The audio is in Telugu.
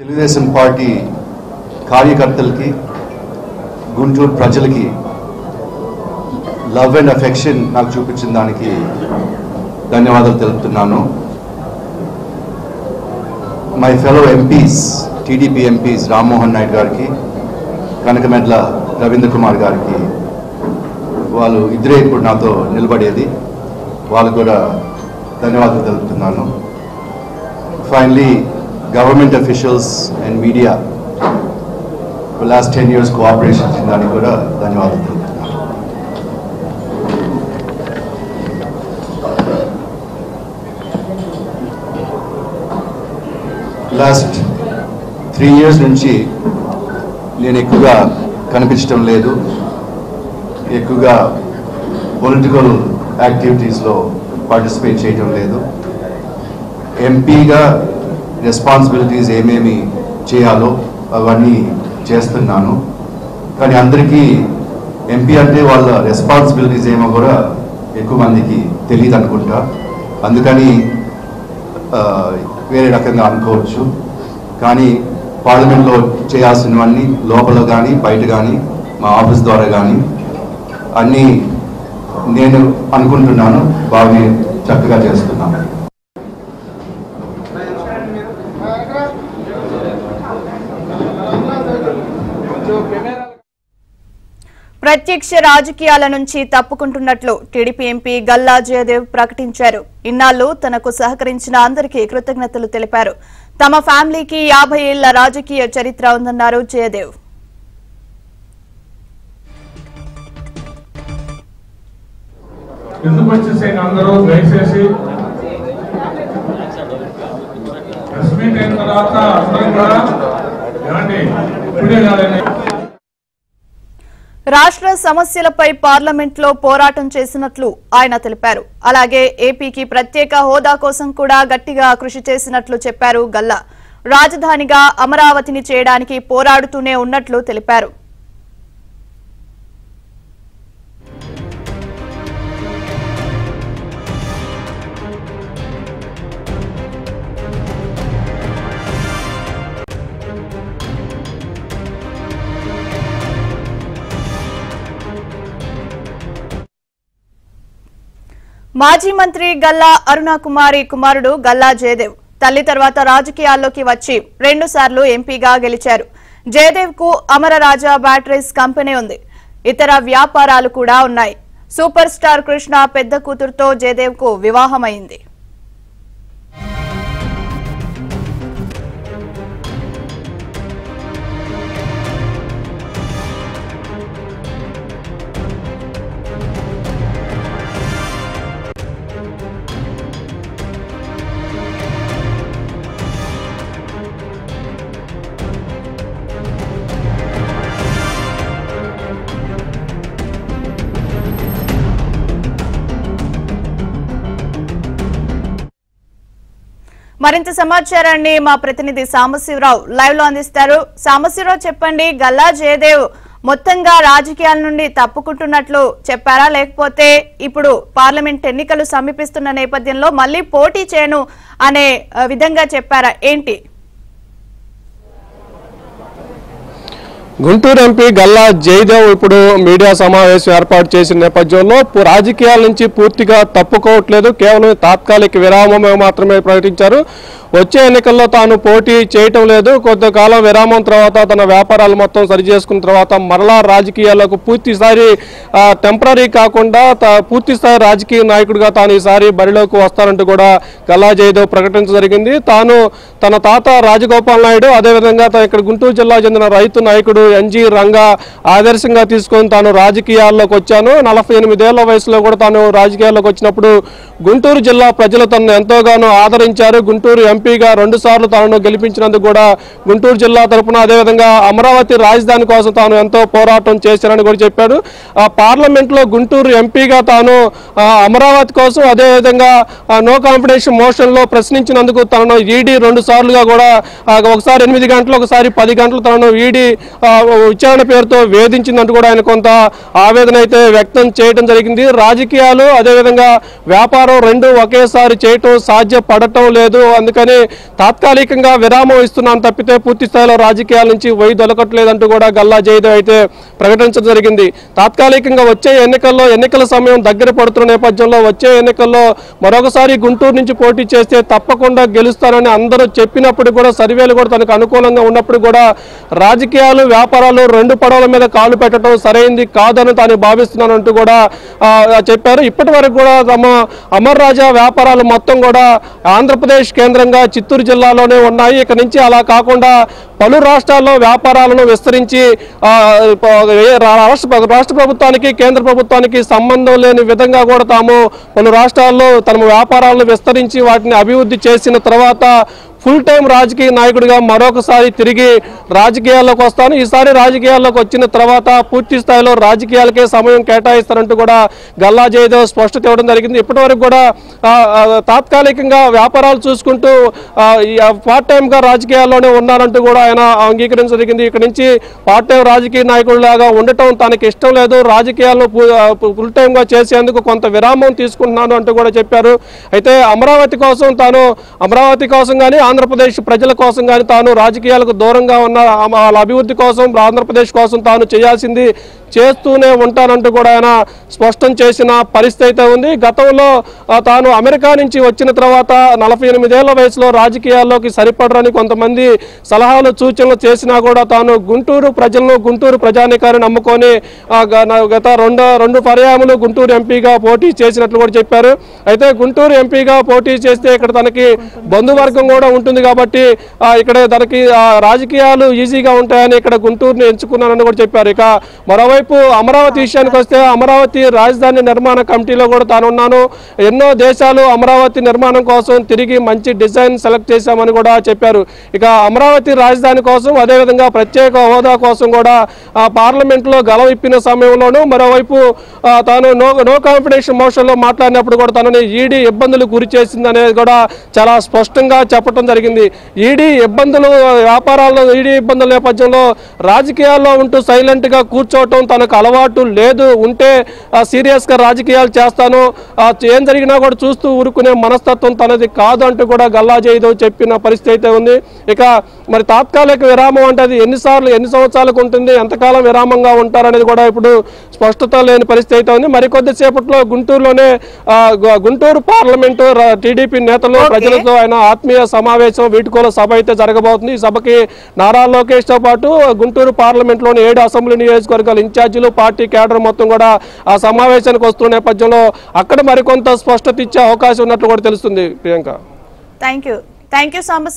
తెలుగుదేశం పార్టీ కార్యకర్తలకి గుంటూరు ప్రజలకి లవ్ అండ్ అఫెక్షన్ నాకు చూపించిన దానికి ధన్యవాదాలు తెలుపుతున్నాను. My fellow MPs, TDP MPs Rammohan Naidu గారికి, కనకమెడ్ల రవీంద్ర కుమార్ గారికి, వాళ్ళు ఇద్దరే ఇప్పుడు నాతో నిలబడేది, వాళ్ళు కూడా ధన్యవాదాలు తెలుపుతున్నాను. Finally government officials and media for last 10 years cooperation దానికి కూడా ధన్యవాదాలు తెలుపుతున్నాను. లాస్ట్ 3 years నుంచి నేను ఎక్కువగా కనిపించడం లేదు, ఎక్కువగా పొలిటికల్ యాక్టివిటీస్లో పార్టిసిపేట్ చేయడం లేదు. ఎంపీగా రెస్పాన్సిబిలిటీస్ ఏమేమి చేయాలో అవన్నీ చేస్తున్నాను. కానీ అందరికీ ఎంపీ అంటే వాళ్ళ రెస్పాన్సిబిలిటీస్ ఏమో కూడా ఎక్కువ మందికి తెలియదు అనుకుంటా. అందుకని వేరే రకంగా అనుకోవచ్చు. కానీ పార్లమెంట్లో చేయాల్సినవన్నీ లోపల కానీ బయట కానీ మా ఆఫీస్ ద్వారా కానీ అన్నీ నేను అనుకుంటున్నాను బాగా చక్కగా చేస్తున్నాను. ప్రత్యక్ష రాజకీయాల నుంచి తప్పుకుంటున్నట్లు టీడీపీ ఎంపీ గల్లా జయదేవ్ ప్రకటించారు. ఇన్నాళ్లు తనకు సహకరించిన అందరికీ కృతజ్ఞతలు తెలిపారు. తమ ఫ్యామిలీకి 50 ఏళ్ల రాజకీయ చరిత్ర ఉందన్నారు జయదేవ్. రాష్ట్ర సమస్యలపై పార్లమెంట్లో పోరాటం చేసినట్లు ఆయన తెలిపారు. అలాగే ఏపీకి ప్రత్యేక హోదా కోసం కూడా గట్టిగా కృషి చేసినట్లు చెప్పారు గల్లా. రాజధానిగా అమరావతిని చేయడానికి పోరాడుతూనే ఉన్నట్లు తెలిపారు. మాజీ మంత్రి గల్లా అరుణకుమారి కుమారుడు గల్లా జయదేవ్ తల్లి తర్వాత రాజకీయాల్లోకి వచ్చి 2 సార్లు ఎంపీగా గెలిచారు. జయదేవ్ కు అమరరాజా బ్యాటరీస్ కంపెనీ ఉంది. ఇతర వ్యాపారాలు కూడా ఉన్నాయి. సూపర్ స్టార్ కృష్ణ పెద్ద కూతురుతో జయదేవ్ కు వివాహమైంది. మరింత సమాచారాన్ని మా ప్రతినిధి సాంబశివరావు లైవ్ లో అందిస్తారు. సాంబశివరావు, చెప్పండి, గల్లా జయదేవ్ మొత్తంగా రాజకీయాల నుండి తప్పుకుంటున్నట్లు చెప్పారా, లేకపోతే ఇప్పుడు పార్లమెంట్ ఎన్నికలు సమీపిస్తున్న నేపథ్యంలో మళ్ళీ పోటీ చేయను అనే విధంగా చెప్పారా, ఏంటి? గుంటూరు ఎంపీ గల్లా జయదేవ్ ఇప్పుడు మీడియా సమావేశం ఏర్పాటు చేసిన నేపథ్యంలో రాజకీయాల నుంచి పూర్తిగా తప్పుకోవట్లేదు, కేవలం తాత్కాలిక విరామమే మాత్రమే ప్రకటించారు. వచ్చే ఎన్నికల్లో తాను పోటీ చేయటం లేదు, కొంతకాలం విరామం తర్వాత తన వ్యాపారాలు మొత్తం సరి చేసుకున్న తర్వాత మరలా రాజకీయాలకు పూర్తిసారి టెంపరీ కాకుండా పూర్తిస్థాయి రాజకీయ నాయకుడిగా తాను ఈసారి బరిలోకి వస్తానంటూ కూడా గల్లా జయదేవ్ ప్రకటించడం జరిగింది. తాను తన తాత రాజగోపాల్ నాయుడు, అదేవిధంగా ఇక్కడ గుంటూరు జిల్లా చెందిన రైతు నాయకుడు ఎన్జీ రంగా ఆదర్శంగా తీసుకొని తాను రాజకీయాల్లోకి వచ్చాను. 48 ఏళ్ల వయసులో కూడా తాను రాజకీయాల్లోకి వచ్చినప్పుడు గుంటూరు జిల్లా ప్రజలు తనను ఎంతోగానో ఆదరించారు. గుంటూరు ఎంపీగా 2 సార్లు తాను గెలిపించినందుకు కూడా గుంటూరు జిల్లా తరఫున, అదేవిధంగా అమరావతి రాజధాని కోసం తాను ఎంతో పోరాటం చేశారని కూడా చెప్పాడు. ఆ పార్లమెంట్ లో గుంటూరు ఎంపీగా తాను అమరావతి కోసం, అదేవిధంగా నో కాన్ఫిడెన్స్ మోషన్ లో ప్రశ్నించినందుకు తనను ఈడీ 2 సార్లుగా కూడా, ఒకసారి 8 గంటలు, ఒకసారి 10 గంటలు తనను ఈడీ విచారణ పేరుతో వేధించిందంటూ కూడా ఆయన కొంత ఆవేదన అయితే వ్యక్తం చేయడం జరిగింది. రాజకీయాలు అదేవిధంగా వ్యాపారం 2 ఒకేసారి చేయటం సాధ్యపడటం లేదు, అందుకని కానీ తాత్కాలికంగా విరామం ఇస్తున్నాను తప్పితే పూర్తి స్థాయిలో రాజకీయాల నుంచి దొలకట్లేదంటూ కూడా గల్లా జయదేవ్ అయితే ప్రకటించడం జరిగింది. తాత్కాలికంగా వచ్చే ఎన్నికల సమయం దగ్గర పడుతున్న నేపథ్యంలో వచ్చే ఎన్నికల్లో మరొకసారి గుంటూరు నుంచి పోటీ చేస్తే తప్పకుండా గెలుస్తానని అందరూ చెప్పినప్పుడు కూడా సర్వేలు కూడా తనకు అనుకూలంగా ఉన్నప్పుడు కూడా రాజకీయాలు వ్యాపారాలు రెండు పడవల మీద కాలు పెట్టడం సరైంది కాదని తాను భావిస్తున్నానంటూ కూడా చెప్పారు. ఇప్పటి వరకు కూడా తమ అమర్ రాజా వ్యాపారాలు మొత్తం కూడా ఆంధ్రప్రదేశ్ కేంద్రంగా చిత్తూరు జిల్లాలోనే ఉన్నాయి. ఇక నుంచి అలా కాకుండా పలు రాష్ట్రాల్లో వ్యాపారాలను విస్తరించి రాష్ట్ర ప్రభుత్వానికి కేంద్ర ప్రభుత్వానికి సంబంధం లేని విధంగా కూడా తాము పలు రాష్ట్రాల్లో తమ వ్యాపారాలను విస్తరించి వాటిని అభివృద్ధి చేసిన తర్వాత ఫుల్ టైం రాజకీయ నాయకుడిగా మరొకసారి తిరిగి రాజకీయాల్లోకి వస్తాను. ఈసారి రాజకీయాల్లోకి వచ్చిన తర్వాత పూర్తి స్థాయిలో రాజకీయాలకే సమయం కేటాయిస్తారంటూ కూడా గల్లా జయదేవ్ స్పష్టత ఇవ్వడం జరిగింది. ఇప్పటివరకు కూడా తాత్కాలికంగా వ్యాపారాలు చూసుకుంటూ పార్ట్ టైంగా రాజకీయాల్లోనే ఉన్నారంటూ కూడా ఆయన అంగీకరించడం జరిగింది. ఇక్కడి నుంచి పార్ట్ టైం రాజకీయ నాయకుడిలాగా ఉండటం తనకి ఇష్టం లేదు, రాజకీయాలను ఫుల్ టైంగా చేసేందుకు కొంత విరామం తీసుకుంటున్నాను అంటూ కూడా చెప్పారు. అయితే అమరావతి కోసం కానీ ఆంధ్రప్రదేశ్ ప్రజల కోసం కానీ తాను రాజకీయాలకు దూరంగా ఉన్న వాళ్ళ అభివృద్ధి కోసం ఆంధ్రప్రదేశ్ కోసం తాను చేయాల్సింది చేస్తూనే ఉంటానంటూ కూడా ఆయన స్పష్టం చేసిన పరిస్థితి అయితే ఉంది. గతంలో తాను అమెరికా నుంచి వచ్చిన తర్వాత 48 ఏళ్ల వయసులో రాజకీయాల్లోకి సరిపడరని కొంతమంది సలహాలు సూచనలు చేసినా కూడా తాను గుంటూరు ప్రజానికాన్ని నమ్ముకొని గత రెండు పర్యాయములు గుంటూరు ఎంపీగా పోటీ చేసినట్లు కూడా చెప్పారు. అయితే గుంటూరు ఎంపీగా పోటీ చేస్తే ఇక్కడ తనకి బంధువర్గం కూడా ఉంటుంది కాబట్టి ఇక్కడ తనకి రాజకీయాలు ఈజీగా ఉంటాయని ఇక్కడ గుంటూరుని ఎంచుకున్నానని కూడా చెప్పారు. ఇక మరోవైపు అమరావతి విషయానికి వస్తే అమరావతి రాజధాని నిర్మాణ కమిటీలో కూడా తానున్నాను. ఎన్నో దేశాలు అమరావతి నిర్మాణం కోసం తిరిగి మంచి డిజైన్ సెలెక్ట్ చేశామని కూడా చెప్పారు. ఇక అమరావతి రాజధాని కోసం అదేవిధంగా ప్రత్యేక హోదా కోసం కూడా పార్లమెంట్లో గలవిప్పిన సమయంలోనూ మరోవైపు తాను నో కాన్ఫిడెన్స్ మోషన్లో మాట్లాడినప్పుడు కూడా తనని ఈడీ ఇబ్బందులు గురి చేసిందనేది కూడా చాలా స్పష్టంగా చెప్పడం జరిగింది. ఈడీ వ్యాపారాల్లో ఈడీ ఇబ్బందుల నేపథ్యంలో రాజకీయాల్లో ఉంటూ సైలెంట్ గా కూర్చోవటం తనకు అలవాటు లేదు. ఉంటే సీరియస్ గా రాజకీయాలు చేస్తాను, ఏం జరిగినా కూడా చూస్తూ ఊరుకునే మనస్తత్వం తనది కాదు అంటూ కూడా గల్లా జయదేవ్ చెప్పిన పరిస్థితి అయితే ఉంది. ఇక మరి తాత్కాలిక విరామం అంటే అది ఎన్ని సంవత్సరాలకు ఉంటుంది, ఎంతకాలం విరామంగా ఉంటారనేది కూడా ఇప్పుడు స్పష్టత లేని పరిస్థితి అయితే ఉంది. మరికొద్దిసేపట్లో గుంటూరులోనే గుంటూరు పార్లమెంటు టీడీపీ నేతలు ప్రజలతో ఆయన ఆత్మీయ సమావేశం వీటుకోల సభ అయితే జరగబోతుంది. ఈ సభకి నారా లోకేష్ తో పాటు గుంటూరు పార్లమెంట్ లోని 7 అసెంబ్లీ నియోజకవర్గాల ఇన్ఛార్జీలు పార్టీ క్యాడర్ మొత్తం కూడా ఆ సమావేశానికి వస్తున్న నేపథ్యంలో అక్కడ మరికొంత స్పష్టత ఇచ్చే అవకాశం ఉన్నట్లు కూడా తెలుస్తుంది. Priyanka, thank you Sambasivarao.